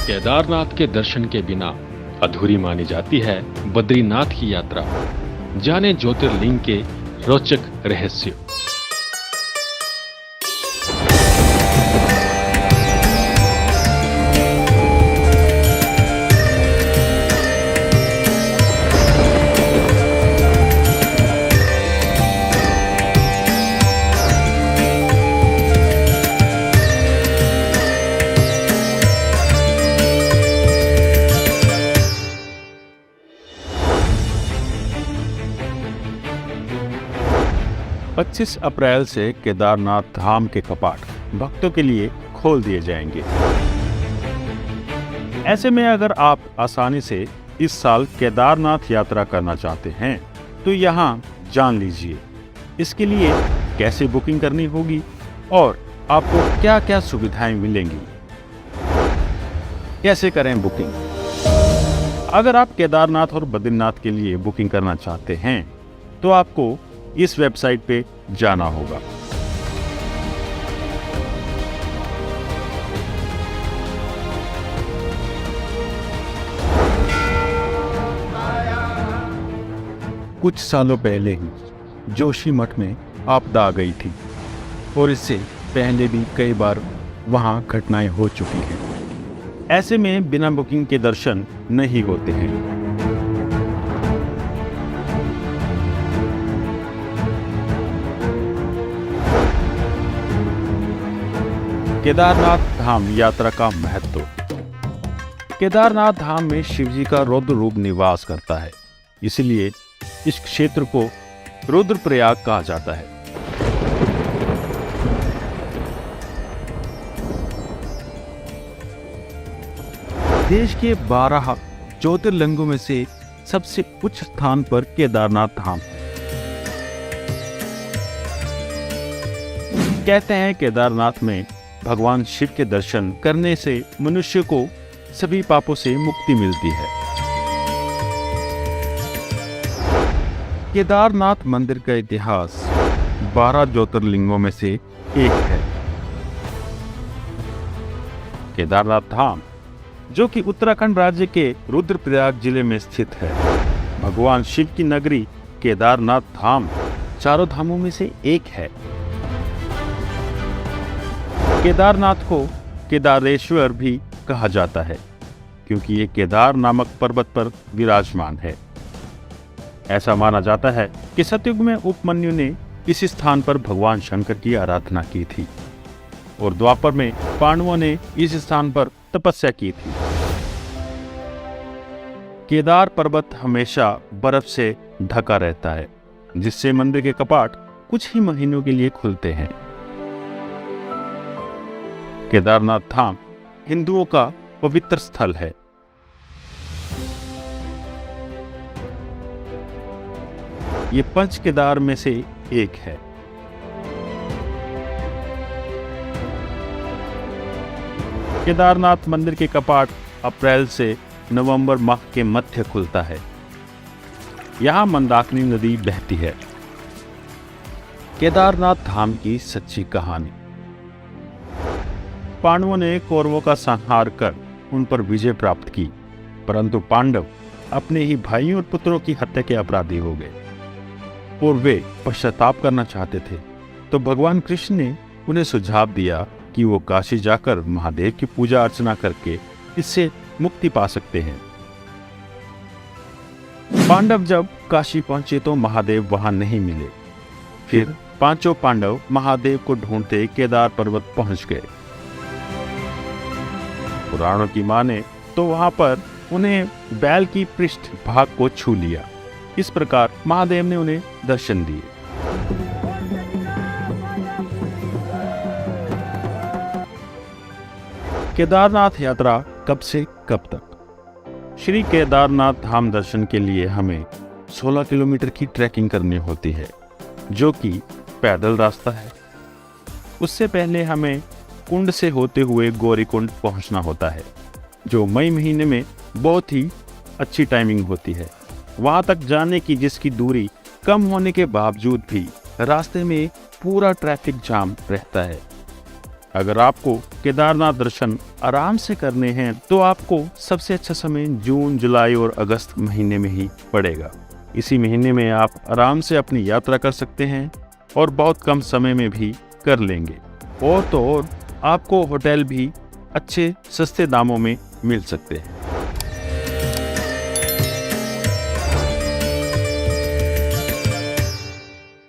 केदारनाथ के दर्शन के बिना अधूरी मानी जाती है बद्रीनाथ की यात्रा। जाने ज्योतिर्लिंग के रोचक रहस्य। पच्चीस अप्रैल से केदारनाथ धाम के कपाट भक्तों के लिए खोल दिए जाएंगे। ऐसे में अगर आप आसानी से इस साल केदारनाथ यात्रा करना चाहते हैं तो यहाँ जान लीजिए इसके लिए कैसे बुकिंग करनी होगी और आपको क्या क्या सुविधाएं मिलेंगी। कैसे करें बुकिंग? अगर आप केदारनाथ और बद्रीनाथ के लिए बुकिंग करना चाहते हैं तो आपको इस वेबसाइट पे जाना होगा। कुछ सालों पहले ही जोशीमठ में आपदा आ गई थी और इससे पहले भी कई बार वहां घटनाएं हो चुकी हैं। ऐसे में बिना बुकिंग के दर्शन नहीं होते हैं। केदारनाथ धाम यात्रा का महत्व। केदारनाथ धाम में शिवजी का रौद्र रूप निवास करता है, इसलिए इस क्षेत्र को रुद्रप्रयाग कहा जाता है। देश के 12 ज्योतिर्लिंगों में से सबसे उच्च स्थान पर केदारनाथ धाम है। कहते हैं केदारनाथ में भगवान शिव के दर्शन करने से मनुष्य को सभी पापों से मुक्ति मिलती है। केदारनाथ मंदिर का इतिहास 12 ज्योतिर्लिंगों में से एक है। केदारनाथ धाम जो कि उत्तराखंड राज्य के रुद्रप्रयाग जिले में स्थित है, भगवान शिव की नगरी केदारनाथ धाम चारों धामों में से एक है। केदारनाथ को केदारेश्वर भी कहा जाता है क्योंकि ये केदार नामक पर्वत पर विराजमान है। ऐसा माना जाता है कि सतयुग में उपमन्यु ने इस स्थान पर भगवान शंकर की आराधना की थी और द्वापर में पांडवों ने इस स्थान पर तपस्या की थी। केदार पर्वत हमेशा बर्फ से ढका रहता है, जिससे मंदिर के कपाट कुछ ही महीनों के लिए खुलते हैं। केदारनाथ धाम हिंदुओं का पवित्र स्थल है। ये पंच केदार में से एक है। केदारनाथ मंदिर के कपाट अप्रैल से नवंबर माह के मध्य खुलता है। यहाँ मंदाकिनी नदी बहती है। केदारनाथ धाम की सच्ची कहानी। पांडवों ने कौरवों का संहार कर उन पर विजय प्राप्त की, परंतु पांडव अपने ही भाइयों और पुत्रों की हत्या के अपराधी हो गए और वे पश्चाताप करना चाहते थे। तो भगवान कृष्ण ने उन्हें सुझाव दिया कि वो काशी जाकर महादेव की पूजा अर्चना करके इससे मुक्ति पा सकते हैं। पांडव जब काशी पहुंचे तो महादेव वहां नहीं मिले। फिर पांचों पांडव महादेव को ढूंढते केदार पर्वत पहुंच गए। पुराणों की माने तो वहां पर उन्हें बैल की पृष्ठ भाग को छू लिया। इस प्रकार महादेव ने उन्हें दर्शन दिए। केदारनाथ यात्रा कब से कब तक? श्री केदारनाथ धाम दर्शन के लिए हमें 16 किलोमीटर की ट्रैकिंग करनी होती है, जो कि पैदल रास्ता है। उससे पहले हमें कुंड से होते हुए गौरीकुंड पहुंचना होता है, जो मई महीने में बहुत ही अच्छी टाइमिंग होती है। वहां तक जाने की जिसकी दूरी कम होने के बावजूद भी रास्ते में पूरा ट्रैफिक जाम रहता है। अगर आपको केदारनाथ दर्शन आराम से करने हैं तो आपको सबसे अच्छा समय जून, जुलाई और अगस्त महीने में ही पड़ेगा। इसी महीने में आप आराम से अपनी यात्रा कर सकते हैं और बहुत कम समय में भी कर लेंगे। और तो और आपको होटल भी अच्छे सस्ते दामों में मिल सकते हैं।